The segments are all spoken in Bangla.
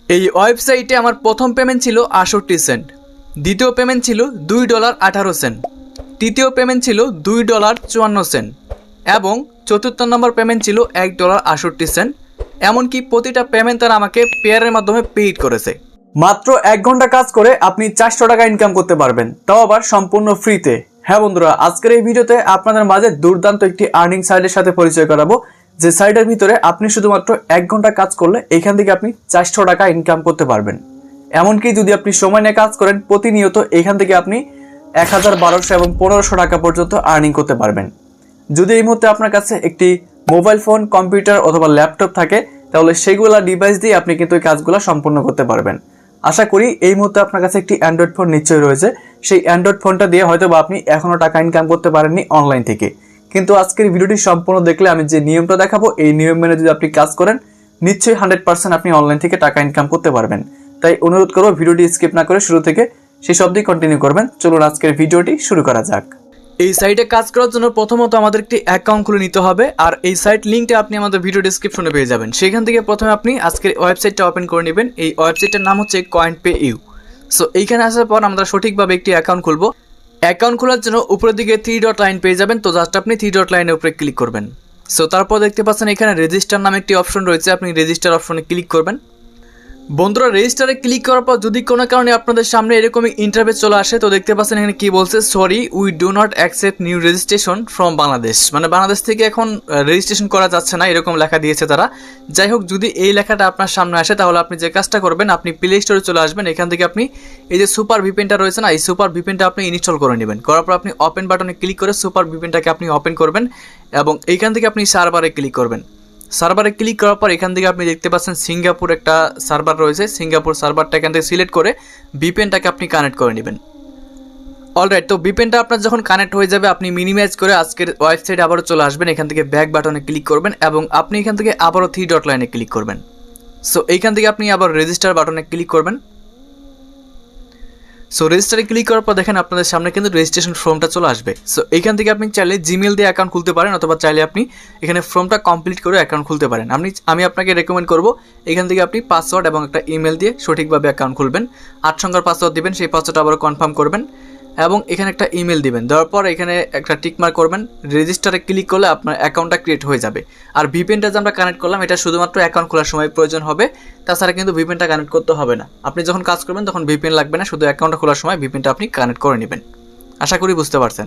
এই ওয়েবসাইটে আমার প্রথম পেমেন্ট ছিল 68 সেন্ট, দ্বিতীয় পেমেন্ট ছিল $2.18, তৃতীয় পেমেন্ট ছিল $2.54 এবং চতুর্থ নম্বর পেমেন্ট ছিল $1.68। এমনকি প্রতিটা পেমেন্ট তারা আমাকে পেয়ারের মাধ্যমে পেইড করেছে। মাত্র 1 ঘন্টা কাজ করে আপনি 400 টাকা ইনকাম করতে পারবেন, তাও আবার সম্পূর্ণ ফ্রিতে। হ্যাঁ বন্ধুরা, আজকের এই ভিডিওতে আপনাদের মাঝে দুর্দান্ত একটি আর্নিং সাইটের সাথে পরিচয় করাবো, যে সাইটের ভিতরে আপনি শুধুমাত্র 1 ঘন্টা কাজ করলে এখান থেকে আপনি 400 টাকা ইনকাম করতে পারবেন। এমনকি যদি আপনি সময় নিয়ে কাজ করেন, প্রতিনিয়ত এখান থেকে আপনি 1000, 1200 এবং 1500 টাকা পর্যন্ত আর্নিং করতে পারবেন। যদি এই মুহূর্তে আপনার কাছে একটি মোবাইল ফোন, কম্পিউটার অথবা ল্যাপটপ থাকে, তাহলে সেগুলা ডিভাইস দিয়ে আপনি কিন্তু এই কাজগুলো সম্পূর্ণ করতে পারবেন। আশা করি এই মুহূর্তে আপনার কাছে একটি অ্যান্ড্রয়েড ফোন নিশ্চয়ই রয়েছে। সেই অ্যান্ড্রয়েড ফোনটা দিয়ে হয়তো বা আপনি এখনও টাকা ইনকাম করতে পারেননি অনলাইন থেকে, কিন্তু আজকের ভিডিওটি সম্পূর্ণ দেখলে আমি যে নিয়মটা দেখাবো, এই নিয়ম মেনে যদি আপনি কাজ করেন, নিশ্চয়ই 100% আপনি অনলাইন থেকে টাকা ইনকাম করতে পারবেন। তাই অনুরোধ করবো ভিডিওটি স্কিপ না করে শুরু থেকে শেষ অবধি কন্টিনিউ করবেন। চলুন আজকের ভিডিওটি শুরু করা যাক। এই সাইটে কাজ করার জন্য প্রথমত আমাদের একটি অ্যাকাউন্ট খুলে নিতে হবে, আর এই সাইট লিঙ্কটা আপনি আমাদের ভিডিও ডেসক্রিপশনে পেয়ে যাবেন। সেখান থেকে প্রথমে আপনি আজকের ওয়েবসাইটটা ওপেন করে নেবেন। এই ওয়েবসাইটের নাম হচ্ছে CoinPayU। সো এইখানে আসার পর আমরা সঠিকভাবে একটি অ্যাকাউন্ট খুলবো। অ্যাকাউন্ট খোলার জন্য উপরের দিকে 3 ডট লাইন পেয়ে যাবেন, তো জাস্ট আপনি 3 ডট লাইনের উপরে ক্লিক করবেন। সো তারপর দেখতে পাচ্ছেন এখানে রেজিস্টার নামে একটি অপশন রয়েছে, আপনি রেজিস্টার অপশনে ক্লিক করবেন। বন্ধুরা, রেজিস্টারে ক্লিক করার পর যদি কোনো কারণে আপনাদের সামনে এরকমই ইন্টারফেস চলে আসে, তো দেখতে পাচ্ছেন এখানে কি বলছে, sorry we do not accept new registration from Bangladesh. মানে বাংলাদেশ থেকে এখন রেজিস্ট্রেশন করা যাচ্ছে না, এরকম লেখা দিয়েছে তারা। যাই হোক, যদি এই লেখাটা আপনার সামনে আসে, তাহলে আপনি যে কাজটা করবেন, আপনি প্লে স্টোরে চলে আসবেন। এখান থেকে আপনি এই যে সুপার ভিপিএনটা রয়েছে না, এই সুপার ভিপিএনটা আপনি ইনস্টল করে নেবেন। করার পর আপনি ওপেন বাটনে ক্লিক করে সুপার ভিপিএনটাকে আপনি ওপেন করবেন এবং এইখান থেকে আপনি সার্ভারে ক্লিক করবেন। সার্ভারে ক্লিক করার পর এখান থেকে আপনি দেখতে পাচ্ছেন সিঙ্গাপুর একটা সার্ভার রয়েছে। সিঙ্গাপুর সার্ভারটা এখান থেকে সিলেক্ট করে ভিপিএনটাকে আপনি কানেক্ট করে নেবেন। অলরাইট, তো ভিপিএনটা আপনার যখন কানেক্ট হয়ে যাবে, আপনি মিনিমাইজ করে আজকের ওয়েবসাইটে আবারও চলে আসবেন। এখান থেকে ব্যাক বাটনে ক্লিক করবেন এবং আপনি এখান থেকে আবারও 3 ডট লাইনে ক্লিক করবেন। সো এইখান থেকে আপনি আবার রেজিস্টার বাটনে ক্লিক করবেন। সো রেজিস্টারে ক্লিক করার পর দেখেন আপনাদের সামনে কিন্তু রেজিস্ট্রেশন ফর্মটা চলে আসবে। সো এইখান থেকে আপনি চাইলে জিমেল দিয়ে অ্যাকাউন্ট খুলতে পারেন, অথবা চাইলে আপনি এখানে ফর্মটা কমপ্লিট করে অ্যাকাউন্ট খুলতে পারেন। আমি আপনাকে রেকমেন্ড করব এখান থেকে আপনি পাসওয়ার্ড এবং একটা ইমেল দিয়ে সঠিকভাবে অ্যাকাউন্ট খুলবেন। 8 সংখ্যার পাসওয়ার্ড দিবেন, সেই পাসওয়ার্ডটা আবার কনফার্ম করবেন এবং এখানে একটা ইমেল দিবেন। দেওয়ার পর এখানে একটা টিকমার্ক করবেন। রেজিস্টারে ক্লিক করলে আপনার অ্যাকাউন্টটা ক্রিয়েট হয়ে যাবে। আর ভিপিএনটা যে আমরা কানেক্ট করলাম, এটা শুধুমাত্র অ্যাকাউন্ট খোলার সময় প্রয়োজন হবে, তাছাড়া কিন্তু ভিপিএনটা কানেক্ট করতে হবে না। আপনি যখন কাজ করবেন তখন ভিপিএন লাগবে না, শুধু অ্যাকাউন্টটা খোলার সময় ভিপিএনটা আপনি কানেক্ট করে নেবেন। আশা করি বুঝতে পারছেন।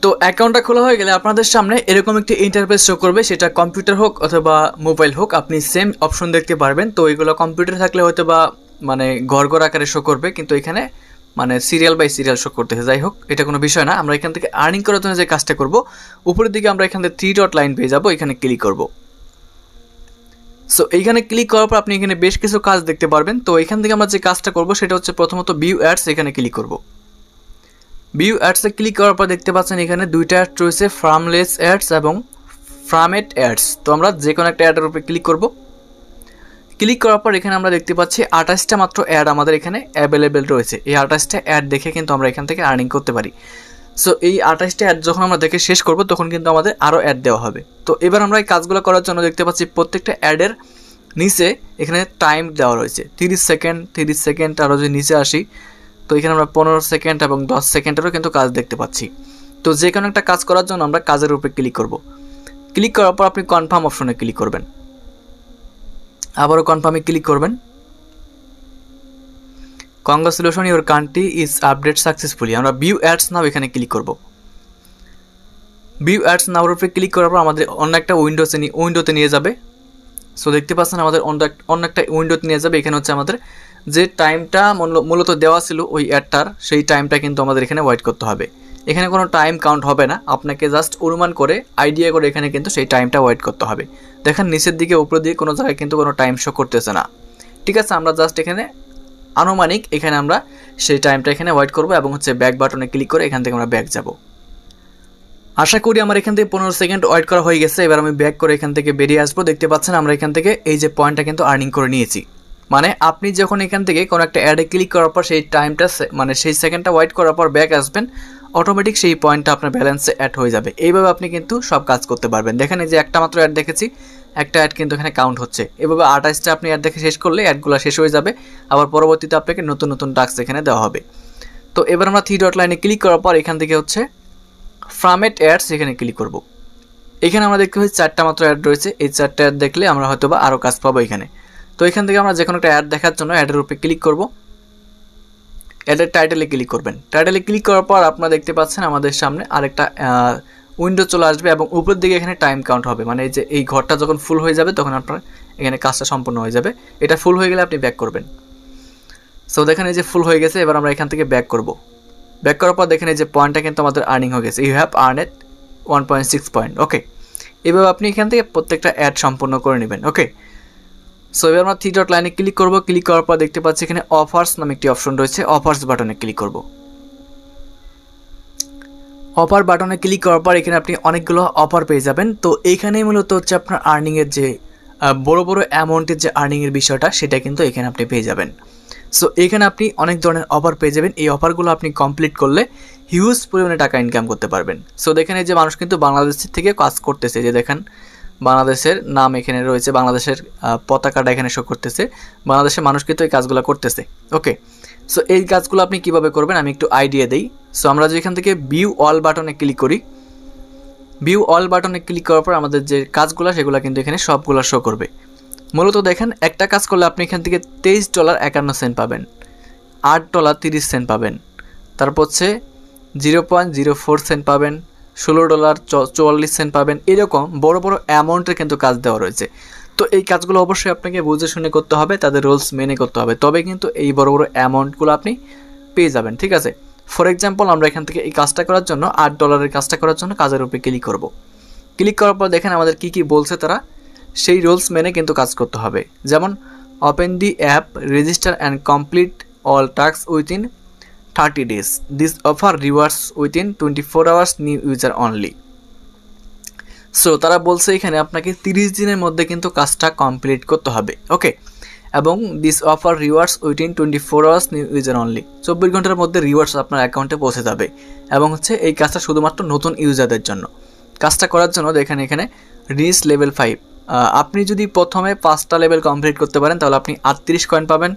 তো অ্যাকাউন্টটা খোলা হয়ে গেলে আপনাদের সামনে এরকম একটি ইন্টারফেস শো করবে, সেটা কম্পিউটার হোক অথবা মোবাইল হোক, আপনি সেম অপশন দেখতে পারবেন। তো এগুলো কম্পিউটার থাকলে হয়তো বা মানে ঘর আকারে শো করবে, কিন্তু এখানে মানে সিরিয়াল বাই সিরিয়াল শো করতেছে। যাই হোক, এটা কোনো বিষয় না। আমরা এখান থেকে আর্নিং করার জন্য যে কাজটা করব, উপরের দিকে আমরা এখান থেকে 3 ডট লাইন পেয়ে যাবো, এখানে ক্লিক করব। সো এইখানে ক্লিক করার পর আপনি এখানে বেশ কিছু কাজ দেখতে পারবেন। তো এখান থেকে আমরা যে কাজটা করব সেটা হচ্ছে প্রথমত ভিউ অ্যাডস, এখানে ক্লিক করব। ভিউ অ্যাডসে ক্লিক করার পর দেখতে পাচ্ছেন এখানে দুইটা অ্যাড রয়েছে, ফার্মলেস অ্যাডস এবং ফ্রামেট অ্যাডস। তো আমরা যে কোনো একটা অ্যাডের উপরে ক্লিক করব। ক্লিক করার পর এখানে আমরা দেখতে পাচ্ছি 28টা মাত্র অ্যাড আমাদের এখানে অ্যাভেলেবেল রয়েছে। এই 28টা অ্যাড দেখে কিন্তু আমরা এখান থেকে আর্নিং করতে পারি। সো এই 28টা অ্যাড যখন আমরা দেখে শেষ করব, তখন কিন্তু আমাদের আরও অ্যাড দেওয়া হবে। তো এবার আমরা এই কাজগুলো করার জন্য দেখতে পাচ্ছি প্রত্যেকটা অ্যাডের নিচে এখানে টাইম দেওয়া রয়েছে, 30 সেকেন্ড 30 সেকেন্ড। আরও যদি নিচে আসি, তো এখানে আমরা 15 সেকেন্ড এবং 10 সেকেন্ডেরও কিন্তু কাজ দেখতে পাচ্ছি। তো যে কোনো একটা কাজ করার জন্য আমরা কাজের উপরে ক্লিক করব। ক্লিক করার পর আপনি কনফার্ম অপশনে ক্লিক করবেন, আবারও কনফার্মে ক্লিক করবেন। Congratulation, your country is update successfully. আমরা ভিউ অ্যাডস নাও এখানে ক্লিক করব। ভিউ অ্যাডস নাওর উপরে ক্লিক করার পর আমাদের অন্য একটা উইন্ডোতে নিয়ে যাবে। সো দেখতে পাচ্ছেন আমাদের অন্য একটা উইন্ডোতে নিয়ে যাবে। এখানে হচ্ছে আমাদের যে টাইমটা মূলত দেওয়া ছিল ওই অ্যাডটার, সেই টাইমটা কিন্তু আমাদের এখানে ওয়েট করতে হবে। এখানে কোনো টাইম কাউন্ট হবে না, আপনাকে জাস্ট অনুমান করে আইডিয়া করে এখানে কিন্তু সেই টাইমটা ওয়েট করতে হবে। দেখেন নিচের দিকে উপরের দিকে কোনো জায়গায় কিন্তু কোনো টাইম শো করতেছে না। ঠিক আছে, আমরা জাস্ট এখানে আনুমানিক এখানে আমরা সেই টাইমটা এখানে ওয়েট করব এবং হচ্ছে ব্যাক বাটনে ক্লিক করে এখান থেকে আমরা ব্যাক যাব। আশা করি আমার এখান থেকে 15 সেকেন্ড ওয়েট করা হয়ে গেছে। এবার আমি ব্যাক করে এখান থেকে বেরিয়ে আসবো। দেখতে পাচ্ছেন আমরা এখান থেকে এই যে পয়েন্টটা কিন্তু আর্নিং করে নিয়েছি। মানে আপনি যখন এখান থেকে কোনো একটা অ্যাডে ক্লিক করার পর সেই টাইমটা মানে সেই সেকেন্ডটা ওয়েট করার পর ব্যাক আসবেন, অটোমেটিক সেই পয়েন্টটা আপনার ব্যালেন্সে অ্যাড হয়ে যাবে। এইভাবে আপনি কিন্তু সব কাজ করতে পারবেন। দেখেন এই যে একটা মাত্র অ্যাড দেখেছি, একটা অ্যাড কিন্তু এখানে কাউন্ট হচ্ছে। এভাবে 28টা আপনি অ্যাড দেখে শেষ করলে অ্যাডগুলো শেষ হয়ে যাবে, আবার পরবর্তীতে আপনাকে নতুন নতুন টাস্ক এখানে দেওয়া হবে। তো এবার আমরা 3 ডট লাইনে ক্লিক করার পর এখান থেকে হচ্ছে ফরম্যাট অ্যাডস এখানে ক্লিক করব। এখানে আমরা দেখতে পাচ্ছি 4টা মাত্র অ্যাড রয়েছে, এই 4টা অ্যাড দেখলে আমরা হয়তো বা আরও কাজ পাবো এখানে। তো এখান থেকে আমরা যে কোনো একটা অ্যাড দেখার জন্য অ্যাডের উপরে ক্লিক করব, অ্যাডের টাইটেলে ক্লিক করবেন। টাইটেলে ক্লিক করার পর আপনারা দেখতে পাচ্ছেন আমাদের সামনে আরেকটা উইন্ডো চলে আসবে এবং উপরের দিকে এখানে টাইম কাউন্ট হবে, মানে এই যে এই ঘরটা যখন ফুল হয়ে যাবে তখন আপনার এখানে কাজটা সম্পূর্ণ হয়ে যাবে। এটা ফুল হয়ে গেলে আপনি ব্যাক করবেন। সো দেখেন এই যে ফুল হয়ে গেছে, এবার আমরা এখান থেকে ব্যাক করব। ব্যাক করার পর দেখেন এই যে পয়েন্টটা কিন্তু আমাদের আর্নিং হয়ে গেছে, ইউ হ্যাভ আর্নেড 1.6 পয়েন্ট। ওকে, এভাবে আপনি এখান থেকে প্রত্যেকটা অ্যাড সম্পূর্ণ করে নেবেন। ওকে, সো এবার আমরা 3 ডট লাইনে ক্লিক করব। ক্লিক করার পর দেখতে পাচ্ছি এখানে অফার্স নামে একটি অপশন রয়েছে, অফার্স বাটনে ক্লিক করব। অফার বাটনে ক্লিক করার পর এখানে আপনি অনেকগুলো অফার পেয়ে যাবেন। তো এইখানেই মূলত হচ্ছে আপনার আর্নিংয়ের যে বড় বড় অ্যামাউন্টের যে আর্নিংয়ের বিষয়টা সেটা কিন্তু এখানে আপনি পেয়ে যাবেন। সো এখানে আপনি অনেক ধরনের অফার পেয়ে যাবেন। এই অফারগুলো আপনি কমপ্লিট করলে হিউজ পরিমাণে টাকা ইনকাম করতে পারবেন। সো দেখেন এই যে মানুষ কিন্তু বাংলাদেশ থেকে কাজ করতেছে, যে দেখেন বাংলাদেশের নাম এখানে রয়েছে, বাংলাদেশের পতাকাটা এখানে শো করতেছে, বাংলাদেশের মানুষ কিন্তু এই কাজগুলো করতেছে। ওকে, সো এই কাজগুলো আপনি কিভাবে করবেন আমি একটু আইডিয়া দিই। সো আমরা যে এখান থেকে ভিউ অল বাটনে ক্লিক করি, ভিউ অল বাটনে ক্লিক করার পর আমাদের যে কাজগুলো সেগুলো কিন্তু এখানে সবগুলো শো করবে। মূলত দেখেন একটা কাজ করলে আপনি এখান থেকে $23.51 পাবেন, $8.30 পাবেন, তারপর হচ্ছে 0.04 সেন্ট পাবেন, $16.44 পাবেন। এরকম বড় বড় অ্যামাউন্টের কিন্তু কাজ দেওয়া রয়েছে। তো এই কাজগুলো অবশ্যই আপনাকে বুঝে শুনে করতে হবে, তাদের রুলস মেনে করতে হবে, তবে কিন্তু এই বড় বড় অ্যামাউন্টগুলো আপনি পেয়ে যাবেন। ঠিক আছে, ফর এক্সাম্পল আমরা এখান থেকে এই কাজটা করার জন্য $8 কাজটা করার জন্য কাজের উপরে ক্লিক করব। ক্লিক করার পর দেখেন আমাদের কি কি বলছে তারা, সেই রুলস মেনে কিন্তু কাজ করতে হবে। যেমন open the app, register and complete all task within 30 days, this offer rewards within 24 hours, new user only. So তারা বলছে এখানে আপনাকে 30 দিনের মধ্যে কিন্তু কাজটা কমপ্লিট করতে হবে। ওকে, এবং this offer rewards within 24 hours, new user only, 24 ঘন্টার মধ্যে রিওয়ার্ডস আপনার অ্যাকাউন্টে পৌঁছে যাবে। এবং হচ্ছে এই কাজটা শুধুমাত্র নতুন ইউজারদের জন্য। কাজটা করার জন্য দেখেন এখানে রিচ লেভেল 5, আপনি যদি প্রথমে 5টা লেভেল কমপ্লিট করতে পারেন তাহলে আপনি 38 কয়েন পাবেন,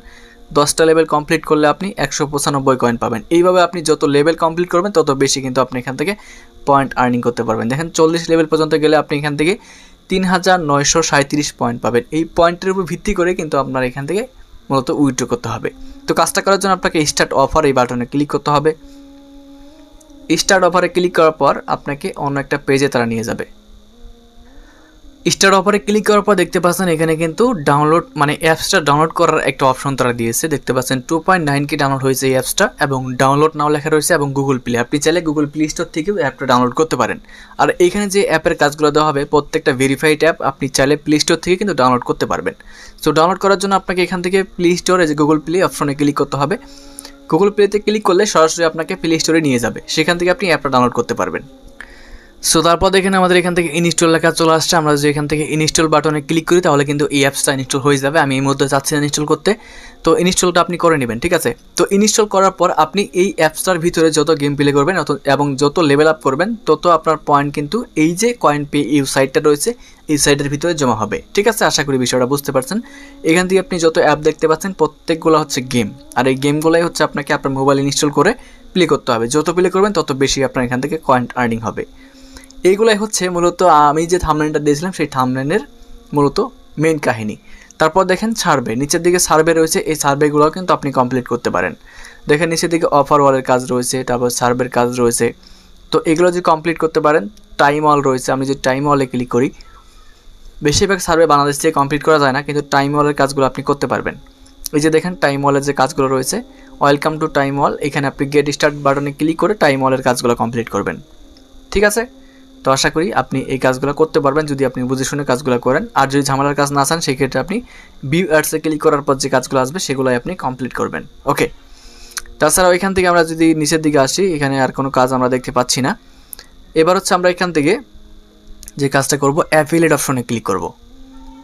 10টা লেভেল কমপ্লিট করলে আপনি 195 কয়েন পাবেন। এইভাবে আপনি যত লেভেল কমপ্লিট করবেন তত বেশি কিন্তু আপনি এখান থেকে পয়েন্ট আর্নিং করতে পারবেন। দেখেন 40 লেভেল পর্যন্ত গেলে আপনি এখান থেকে 3937 পয়েন্ট পাবেন। এই পয়েন্টের উপর ভিত্তি করে কিন্তু আপনার এখান থেকে মূলত উইথড্র করতে হবে। তো কাজটা করার জন্য আপনাকে স্টার্ট অফার এই বাটনে ক্লিক করতে হবে। স্টার্ট অফারে ক্লিক করার পর আপনাকে অন্য একটা পেজে তারা নিয়ে যাবে। স্টার্ট অফারে ক্লিক করার পর দেখতে পাচ্ছেন এখানে কিন্তু ডাউনলোড মানে অ্যাপসটা ডাউনলোড করার একটা অপশন তারা দিয়েছে। দেখতে পাচ্ছেন 2.9K ডাউনলোড হয়েছে এই অ্যাপসটা, এবং ডাউনলোড নাও লেখা রয়েছে, এবং গুগল প্লে, আপনি চাইলে গুগল প্লে স্টোর থেকেও অ্যাপটা ডাউনলোড করতে পারেন। আর এখানে যে অ্যাপের কাজগুলো দেওয়া হবে প্রত্যেকটা ভেরিফাইড অ্যাপ, আপনি চাইলে প্লে স্টোর থেকে কিন্তু ডাউনলোড করতে পারবেন। সো ডাউনলোড করার জন্য আপনাকে এখান থেকে প্লে স্টোরে যে গুগল প্লে অপশনে ক্লিক করতে হবে। গুগল প্লেতে ক্লিক করলে সরাসরি আপনাকে প্লে স্টোরে নিয়ে যাবে, সেখান থেকে আপনি অ্যাপটা ডাউনলোড করতে পারবেন। সো তারপর দেখেন আমাদের এখান থেকে ইনস্টল লেখা চলে আসছে। আমরা যদি এখান থেকে ইনস্টল বাটনে ক্লিক করি তাহলে কিন্তু এই অ্যাপসটা ইনস্টল হয়ে যাবে। আমি এই মধ্যে চাচ্ছি না ইনস্টল করতে, তো ইনস্টলটা আপনি করে নেবেন। ঠিক আছে, তো ইনস্টল করার পর আপনি এই অ্যাপসটার ভিতরে যত গেম প্লে করবেন এবং যত লেভেল আপ করবেন তত আপনার পয়েন্ট কিন্তু এই যে কয়েন পে ইউ সাইটটা রয়েছে এই সাইটের ভিতরে জমা হবে। ঠিক আছে, আশা করি বিষয়টা বুঝতে পারছেন। এখান থেকে আপনি যত অ্যাপ দেখতে পাচ্ছেন প্রত্যেকগুলো হচ্ছে গেম, আর এই গেমগুলোই হচ্ছে আপনাকে আপনার মোবাইল ইনস্টল করে প্লে করতে হবে। যত প্লে করবেন তত বেশি আপনার এখান থেকে কয়েন আর্নিং হবে। এইগুলাই হচ্ছে মূলত আমি যে থাম্বনেলটা দিয়েছিলাম সেই থাম্বনেলের মূলত মেইন কাহিনী। তারপর দেখেন সার্ভে, নিচের দিকে সার্ভে রয়েছে, এই সার্ভেগুলোও কিন্তু আপনি কমপ্লিট করতে পারেন। দেখেন নিচের দিকে অফার ওয়ালের কাজ রয়েছে, তারপর সার্ভের কাজ রয়েছে। তো এগুলো যদি কমপ্লিট করতে পারেন, টাইম ওয়াল রয়েছে, আমি যদি টাইম ওয়ালে ক্লিক করি, বেশিরভাগ সার্ভে বাংলাদেশ থেকে কমপ্লিট করা যায় না, কিন্তু টাইম ওয়ালের কাজগুলো আপনি করতে পারবেন। এই যে দেখেন টাইম ওয়ালের যে কাজগুলো রয়েছে, ওয়েলকাম টু টাইম ওয়াল, এখানে আপনি গেট স্টার্ট বাটনে ক্লিক করে টাইম ওয়ালের কাজগুলো কমপ্লিট করবেন। ঠিক আছে, তো আশা করি আপনি এই কাজগুলো করতে পারবেন যদি আপনি বুঝে শুনে কাজগুলো করেন। আর যদি ঝামেলার কাজ না চান সেক্ষেত্রে আপনি ভিউ অ্যাডসে ক্লিক করার পর যে কাজগুলো আসবে সেগুলোই আপনি কমপ্লিট করবেন। ওকে, তাছাড়াও এখান থেকে আমরা যদি নিচের দিকে আসি, এখানে আর কোনো কাজ আমরা দেখতে পাচ্ছি না। এবার হচ্ছে আমরা এখান থেকে যে কাজটা করব, অ্যাফিলিয়েট অপশনে ক্লিক করব।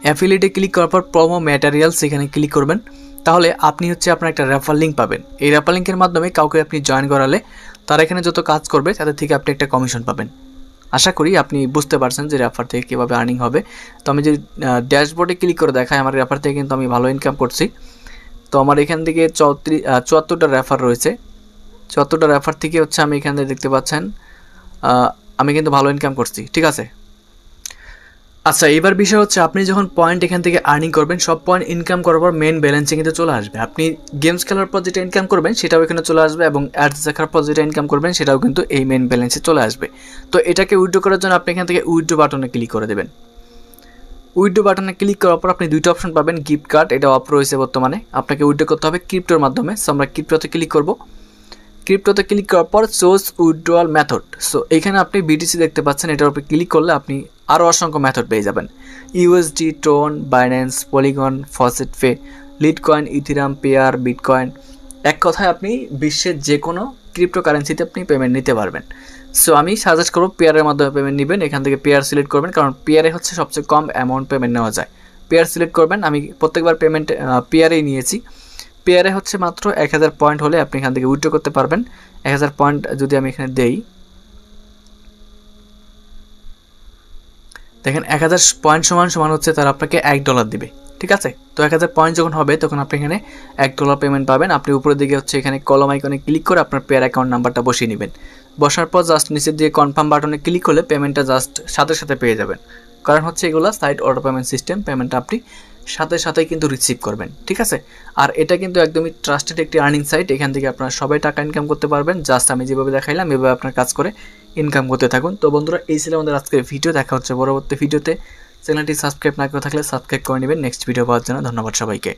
অ্যাফিলিয়েটে ক্লিক করার পর প্রোমো ম্যাটেরিয়ালস এখানে ক্লিক করবেন। তাহলে আপনি হচ্ছে আপনার একটা রেফার লিঙ্ক পাবেন। এই রেফার লিঙ্কের মাধ্যমে কাউকে আপনি জয়েন করালে তারা এখানে যত কাজ করবে তাদের থেকে আপনি একটা কমিশন পাবেন। আশা করি আপনি বুঝতে পারছেন যে রেফার থেকে কীভাবে আর্নিং হবে। তো আমি যদি ড্যাশবোর্ডে ক্লিক করে দেখাই, আমার রেফার থেকে কিন্তু আমি ভালো ইনকাম করছি। তো আমার এখান থেকে 74টা রেফার রয়েছে। 74টা রেফার থেকে হচ্ছে আমি এখান থেকে দেখতে পাচ্ছেন আমি কিন্তু ভালো ইনকাম করছি, ঠিক আছে। আচ্ছা, এবার বিষয় হচ্ছে আপনি যখন পয়েন্ট এখান থেকে আর্নিং করবেন, সব পয়েন্ট ইনকাম করার পর মেন ব্যালেন্সে কিন্তু চলে আসবে। আপনি গেমস খেলার পর যেটা ইনকাম করবেন সেটাও এখানে চলে আসবে, এবং অ্যাডস দেখার পর যেটা ইনকাম করবেন সেটাও কিন্তু এই মেন ব্যালেন্সে চলে আসবে। তো এটাকে উইথড্র করার জন্য আপনি এখান থেকে উইথড্র বাটনে ক্লিক করে দেবেন। উইথড্র বাটনে ক্লিক করার পর আপনি দুইটা অপশন পাবেন, গিফট কার্ড, এটা অফ রয়েছে বর্তমানে। আপনাকে উইথড্র করতে হবে ক্রিপ্টোর মাধ্যমে। সো আমরা ক্রিপ্টোতে ক্লিক করব। ক্রিপ্টোতে ক্লিক করার পর সোর্স উইথড্রয়াল মেথড, সো এখানে আপনি বিটিসি দেখতে পাচ্ছেন, এটার উপরে ক্লিক করলে আপনি আরও অসংখ্য মেথড পেয়ে যাবেন। USD, tone, Binance, polygon, faucet pay, litecoin, Ethereum, pair, bitcoin. এক কথায় আপনি বিশ্বের যে কোনো ক্রিপ্টোকারেন্সিতে আপনি পেমেন্ট নিতে পারবেন। সো আমি সাজেস্ট করব পেয়ারের মাধ্যমে পেমেন্ট নেবেন। এখান থেকে পেয়ার সিলেক্ট করবেন, কারণ পেয়ারে হচ্ছে সবচেয়ে কম অ্যামাউন্ট পেমেন্ট নেওয়া যায়। পেয়ার সিলেক্ট করবেন। আমি প্রত্যেকবার পেমেন্ট পেয়ারেই নিয়েছি। পেয়ারে হচ্ছে মাত্র 1000 পয়েন্ট হলে আপনি এখান থেকে উইথড্র করতে পারবেন। 1000 পয়েন্ট যদি আমি এখানে দেই, দেখেন 1000 পয়েন্ট সমান হচ্ছে তারা আপনাকে $1 দিবে, ঠিক আছে। তো 1000 পয়েন্ট যখন হবে তখন আপনি এখানে $1 পেমেন্ট পাবেন। আপনি উপরের দিকে হচ্ছে এখানে কলম আইকনে ক্লিক করে আপনার পেয়ার অ্যাকাউন্ট নাম্বারটা বসিয়ে নেবেন। বসার পর জাস্ট নিচের দিকে কনফার্ম বাটনে ক্লিক করলে পেমেন্টটা জাস্ট সাথে সাথে পেয়ে যাবেন। কারণ হচ্ছে এগুলো সাইট অটো পেমেন্ট সিস্টেম, পেমেন্টটা আপনি সাথে সাথেই কিন্তু রিসিভ করবেন, ঠিক আছে। আর এটা কিন্তু একদমই ট্রাস্টেড একটি আর্নিং সাইট। এখান থেকে আপনারা সবাই টাকা ইনকাম করতে পারবেন। জাস্ট আমি যেভাবে দেখাইলাম এভাবে আপনার কাজ করে ইনকাম করতে থাকুন। তো বন্ধুরা, এই ছিল আমাদের আজকের ভিডিও। দেখা হচ্ছে পরবর্তী ভিডিওতে। চ্যানেলটি সাবস্ক্রাইব না করে থাকলে সাবস্ক্রাইব করে নেবেন নেক্সট ভিডিও পাওয়ার জন্য। ধন্যবাদ সবাইকে।